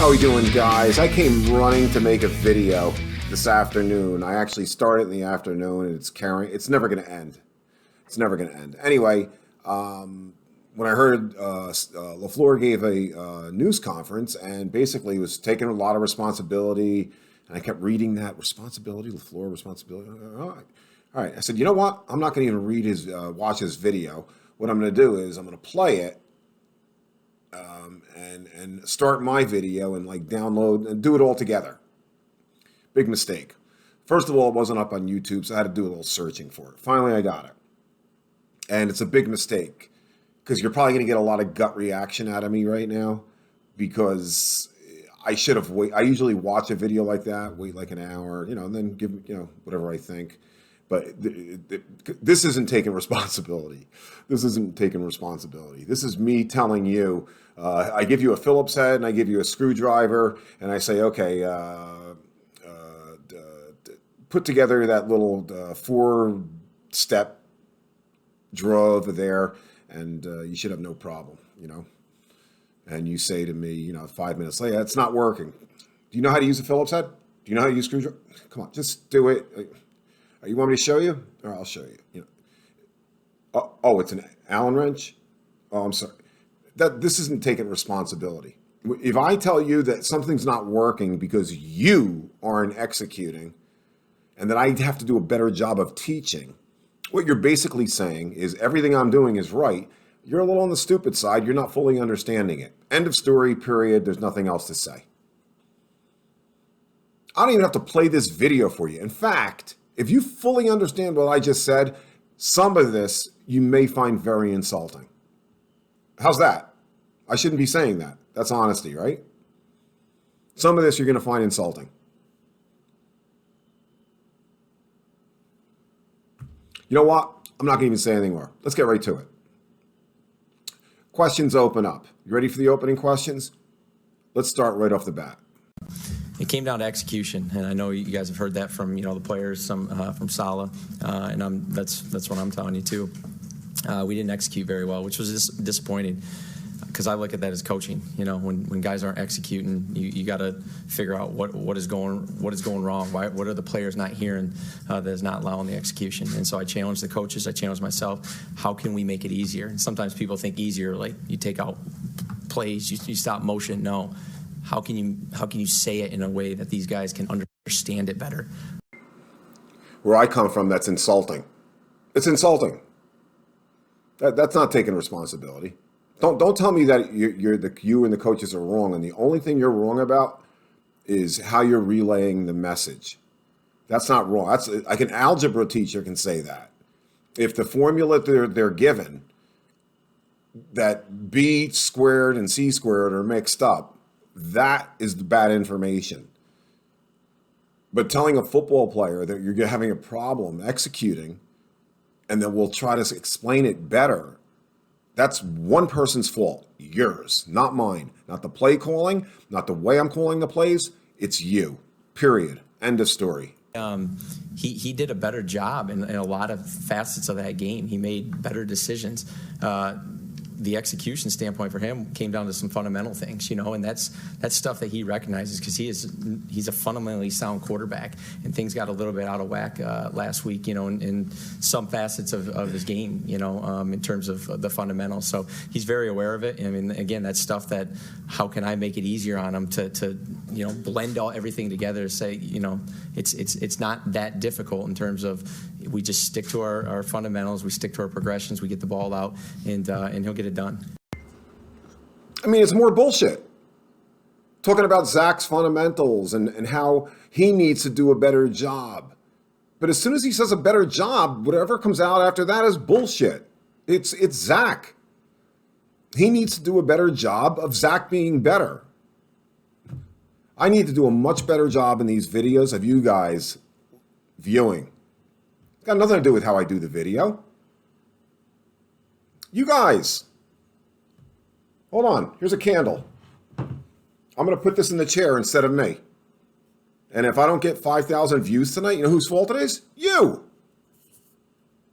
How we doing, guys? I came running to make a video this afternoon. I actually started in the afternoon, and it's never going to end. It's never going to end. Anyway, when I heard Lafleur gave a news conference and basically was taking a lot of responsibility, and I kept reading that responsibility, Lafleur responsibility. All right. I said, you know what? I'm not going to even watch his video. What I'm going to do is I'm going to play it. And start my video and like download and do it all together. Big mistake. First of all, it wasn't up on YouTube, so I had to do a little searching for it. Finally, I got it. And it's a big mistake because you're probably going to get a lot of gut reaction out of me right now because I should have waited. I usually watch a video like that, wait like an hour, and then give, whatever I think. But this isn't taking responsibility. This isn't taking responsibility. This is me telling you, I give you a Phillips head and I give you a screwdriver and I say, okay, put together that little 4-step drawer over there and you should have no problem, And you say to me, 5 minutes later, it's not working. Do you know how to use a Phillips head? Do you know how to use a screwdriver? Come on, just do it. You want me to show you? Or I'll show you. Oh, it's an Allen wrench? Oh, I'm sorry. This isn't taking responsibility. If I tell you that something's not working because you aren't executing and that I have to do a better job of teaching, what you're basically saying is everything I'm doing is right. You're a little on the stupid side. You're not fully understanding it. End of story, period. There's nothing else to say. I don't even have to play this video for you. In fact, if you fully understand what I just said, some of this you may find very insulting. How's that? I shouldn't be saying that. That's honesty, right? Some of this you're going to find insulting. You know what? I'm not going to even say anything more. Let's get right to it. Questions open up. You ready for the opening questions? Let's start right off the bat. It came down to execution, and I know you guys have heard that from the players, some from Salah, and that's what I'm telling you too. We didn't execute very well, which was disappointing because I look at that as coaching. When guys aren't executing, you got to figure out what is going wrong. What are the players not hearing that is not allowing the execution? And so I challenge the coaches. I challenge myself. How can we make it easier? And sometimes people think easier, like you take out plays, you stop motion. No. How can you say it in a way that these guys can understand it better? Where I come from, that's insulting. It's insulting. That's not taking responsibility. Don't tell me that you and the coaches are wrong, and the only thing you're wrong about is how you're relaying the message. That's not wrong. That's like an algebra teacher can say that. If the formula they're given, that b squared and c squared are mixed up, that is the bad information. But telling a football player that you're having a problem executing and then we'll try to explain it better, that's one person's fault. Yours, not mine. Not the play calling, not the way I'm calling the plays. It's you. Period. End of story. He did a better job in a lot of facets of that game. He made better decisions. The execution standpoint for him came down to some fundamental things, and that's stuff that he recognizes because he's a fundamentally sound quarterback, and things got a little bit out of whack last week, in some facets of his game, in terms of the fundamentals. So he's very aware of it. I mean, again, that's stuff that how can I make it easier on him to blend everything together to say, it's not that difficult in terms of we just stick to our fundamentals, we stick to our progressions, we get the ball out, and he'll get it done. I mean, it's more bullshit. Talking about Zach's fundamentals and how he needs to do a better job. But as soon as he says a better job, whatever comes out after that is bullshit. It's Zach. He needs to do a better job of Zach being better. I need to do a much better job in these videos of you guys viewing. It's got nothing to do with how I do the video. You guys. Hold on. Here's a candle. I'm going to put this in the chair instead of me. And if I don't get 5,000 views tonight, you know whose fault it is? You.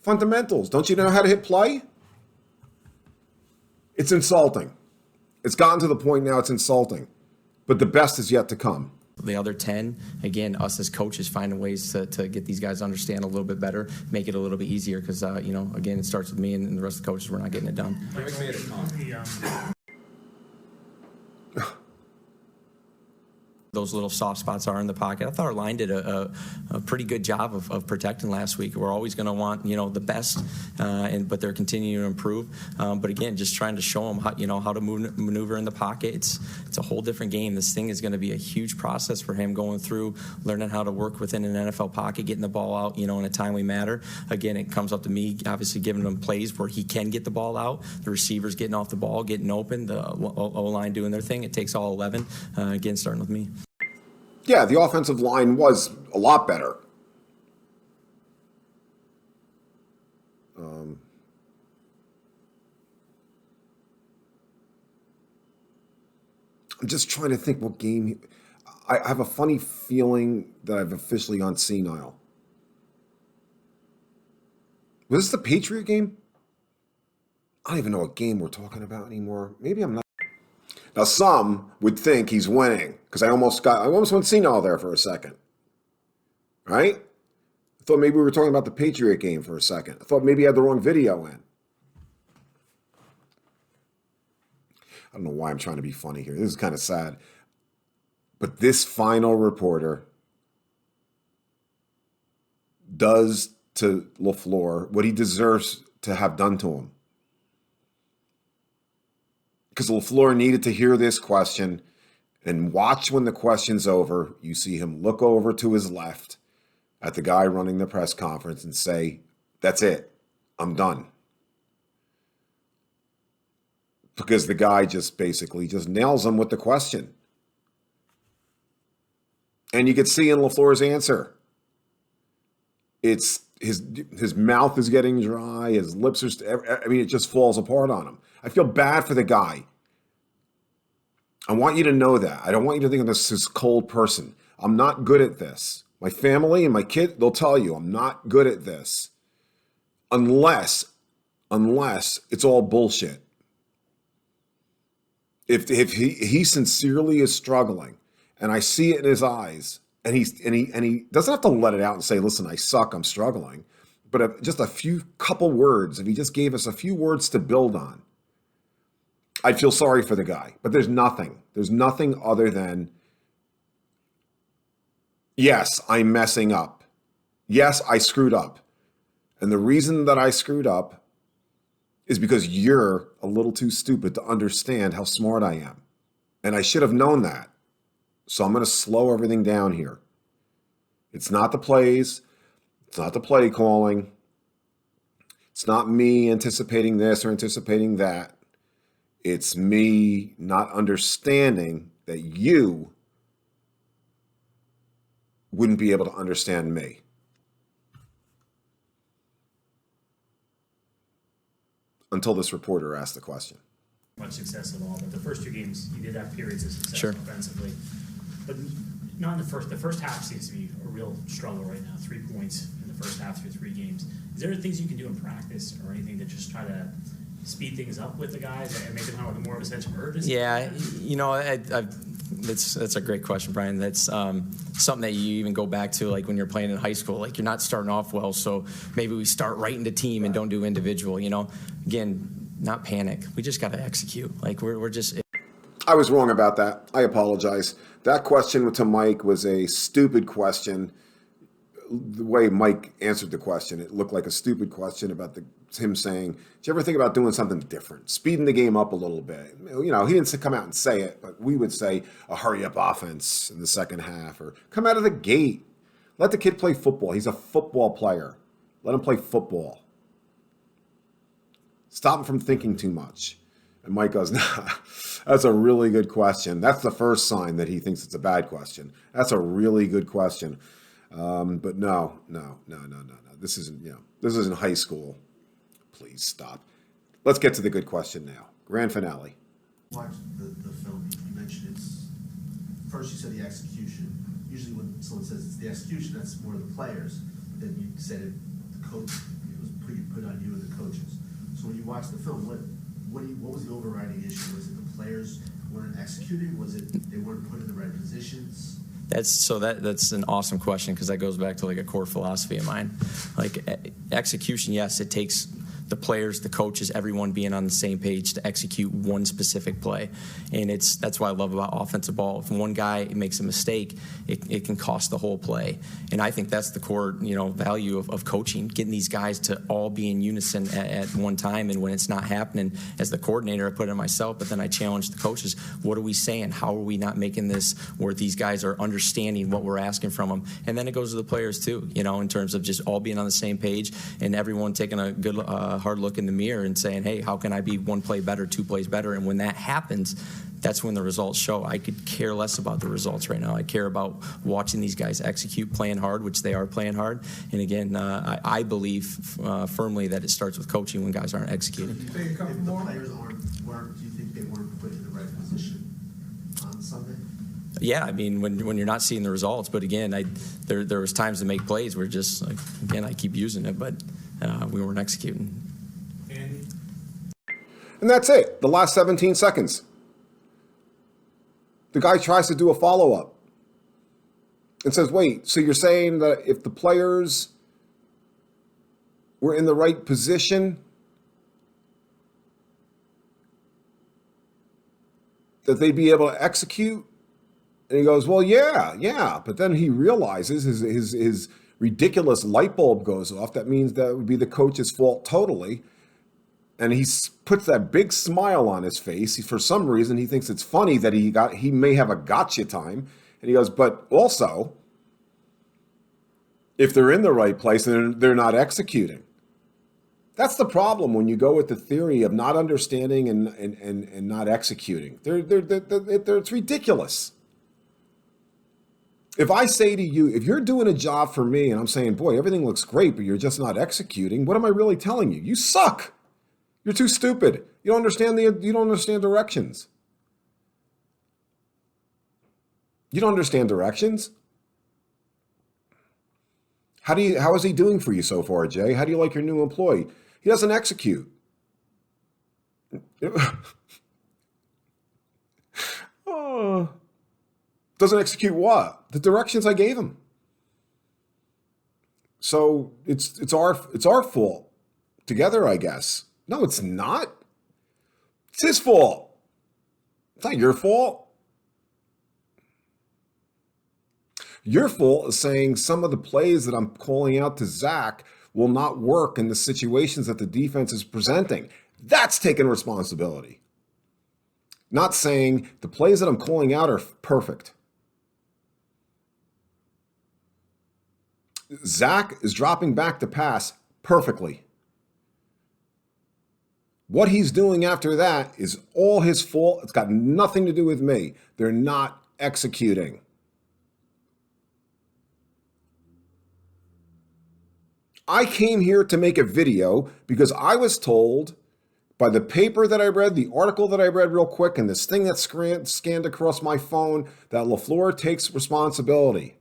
Fundamentals. Don't you know how to hit play? It's insulting. It's gotten to the point now it's insulting. But the best is yet to come. The other 10, again, us as coaches finding ways to get these guys to understand a little bit better, make it a little bit easier because, again, it starts with me and the rest of the coaches. We're not getting it done. Mike made a comment. Those little soft spots are in the pocket. I thought our line did a pretty good job of protecting last week. We're always going to want the best, but they're continuing to improve. But again, just trying to show them how to maneuver in the pocket. It's a whole different game. This thing is going to be a huge process for him going through learning how to work within an NFL pocket, getting the ball out in a timely manner. Again, it comes up to me obviously giving him plays where he can get the ball out. The receivers getting off the ball, getting open. The O-line doing their thing. It takes all 11. Again, starting with me. Yeah, the offensive line was a lot better. I'm just trying to think what game. I have a funny feeling that I've officially gone senile. Was this the Patriot game? I don't even know what game we're talking about anymore. Maybe I'm not. Now, some would think he's winning because I almost went senile there for a second. Right? I thought maybe we were talking about the Patriot game for a second. I thought maybe I had the wrong video in. I don't know why I'm trying to be funny here. This is kind of sad. But this final reporter does to Lafleur what he deserves to have done to him. Because Lafleur needed to hear this question and watch when the question's over. You see him look over to his left at the guy running the press conference and say, "That's it. I'm done." Because the guy just basically just nails him with the question. And you could see in Lafleur's answer, it's his mouth is getting dry, his lips are, it just falls apart on him. I feel bad for the guy. I want you to know that. I don't want you to think of this as cold person. I'm not good at this. My family and my kid, they'll tell you I'm not good at this. Unless it's all bullshit. If he sincerely is struggling, and I see it in his eyes, and he doesn't have to let it out and say, "Listen, I suck, I'm struggling," but just a couple words. If he just gave us a few words to build on, I'd feel sorry for the guy. But there's nothing. There's nothing other than, yes, I'm messing up. Yes, I screwed up, and the reason that I screwed up is because you're a little too stupid to understand how smart I am. And I should have known that. So I'm going to slow everything down here. It's not the plays. It's not the play calling. It's not me anticipating this or anticipating that. It's me not understanding that you wouldn't be able to understand me. Until this reporter asked the question. Much success at all, but the first two games you did have periods of success Sure. offensively, but not in the first. The first half seems to be a real struggle right now. 3 points in the first half through 3 games. Is there things you can do in practice or anything to just try to speed things up with the guys and make them have more of a sense of urgency? Yeah, that's a great question, Brian. That's something that you even go back to, like when you're playing in high school. Like you're not starting off well, so maybe we start right into team and don't do individual. Again, not panic. We just got to execute. Like we're just. I was wrong about that. I apologize. That question to Mike was a stupid question. The way Mike answered the question, it looked like a stupid question about him saying, "Did you ever think about doing something different, speeding the game up a little bit?" He didn't come out and say it, but we would say a hurry-up offense in the second half, or come out of the gate. Let the kid play football. He's a football player. Let him play football. Stop him from thinking too much. And Mike goes, "Nah, that's a really good question." That's the first sign that he thinks it's a bad question. That's a really good question. But no. This isn't high school. Please stop. Let's get to the good question now. Grand finale. Watch the film. You mentioned first you said the execution. Usually when someone says it's the execution, that's more the players. But then you said the coach. It was put on you and the coaches. So when you watch the film, what was the overriding issue? Was it the players weren't executing? executing? Was it they weren't put in the right positions? That's an awesome question, because that goes back to like a core philosophy of mine. Like execution, yes, it takes the players, the coaches, everyone being on the same page to execute one specific play. And that's what I love about offensive ball. If one guy makes a mistake, it can cost the whole play. And I think that's the core, value of coaching, getting these guys to all be in unison at one time. And when it's not happening, as the coordinator, I put it on myself, but then I challenge the coaches. What are we saying? How are we not making this where these guys are understanding what we're asking from them? And then it goes to the players too, in terms of just all being on the same page and everyone taking a good hard look in the mirror and saying, hey, how can I be one play better, two plays better? And when that happens, that's when the results show. I could care less about the results right now. I care about watching these guys execute, playing hard, which they are playing hard. And again, I believe firmly that it starts with coaching when guys aren't executing. If the players weren't, do you think they weren't put in the right position on Sunday? Yeah, I mean, when you're not seeing the results. But again, there was times to make plays where just, like, again, I keep using it, but we weren't executing. And that's it. The last 17 seconds. The guy tries to do a follow-up and says, wait, so you're saying that if the players were in the right position, that they'd be able to execute? And he goes, well, yeah. But then he realizes his ridiculous light bulb goes off. That means that would be the coach's fault totally. And he puts that big smile on his face. For some reason, he thinks it's funny that he may have a gotcha time. And he goes, but also, if they're in the right place, they're not executing. That's the problem when you go with the theory of not understanding and not executing. It's ridiculous. If I say to you, if you're doing a job for me and I'm saying, boy, everything looks great, but you're just not executing, what am I really telling you? You suck. You're too stupid. You don't understand directions. You don't understand directions. How is he doing for you so far, Jay? How do you like your new employee? He doesn't execute. Doesn't execute what? The directions I gave him. So it's our fault together, I guess. No, it's not. It's his fault. It's not your fault. Your fault is saying some of the plays that I'm calling out to Zach will not work in the situations that the defense is presenting. That's taking responsibility. Not saying the plays that I'm calling out are perfect. Zach is dropping back to pass perfectly. What he's doing after that is all his fault. It's got nothing to do with me. They're not executing. I came here to make a video because I was told by the paper that I read, the article that I read real quick, and this thing that scanned across my phone, that Lafleur takes responsibility.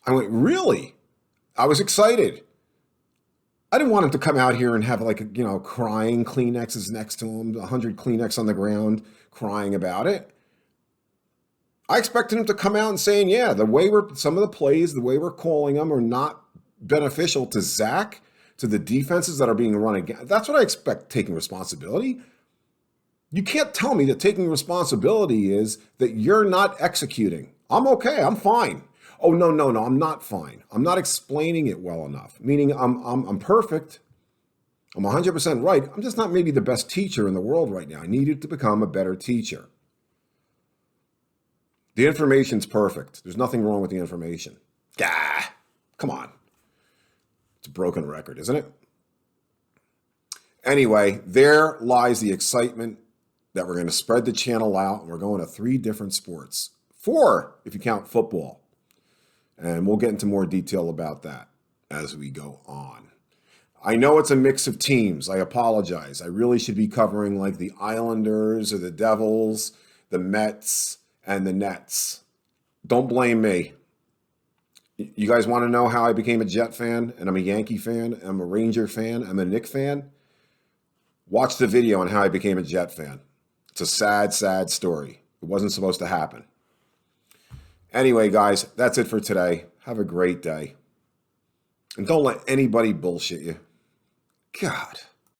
I went, really? I was excited. I didn't want him to come out here and have crying Kleenexes next to him, 100 Kleenex on the ground, crying about it. I expected him to come out and saying, yeah, some of the plays, the way we're calling them are not beneficial to Zach, to the defenses that are being run against. That's what I expect, taking responsibility. You can't tell me that taking responsibility is that you're not executing. I'm okay. I'm fine. Oh, no, I'm not fine. I'm not explaining it well enough, meaning I'm perfect. I'm 100% right. I'm just not maybe the best teacher in the world right now. I needed to become a better teacher. The information's perfect. There's nothing wrong with the information. Come on. It's a broken record, isn't it? Anyway, there lies the excitement that we're going to spread the channel out, and we're going to 3 different sports. 4, if you count football. And we'll get into more detail about that as we go on. I know it's a mix of teams. I apologize. I really should be covering like the Islanders or the Devils, the Mets, and the Nets. Don't blame me. You guys want to know how I became a Jet fan, and I'm a Yankee fan, I'm a Ranger fan, I'm a Knick fan? Watch the video on how I became a Jet fan. It's a sad, sad story. It wasn't supposed to happen. Anyway, guys, that's it for today. Have a great day. And don't let anybody bullshit you. God.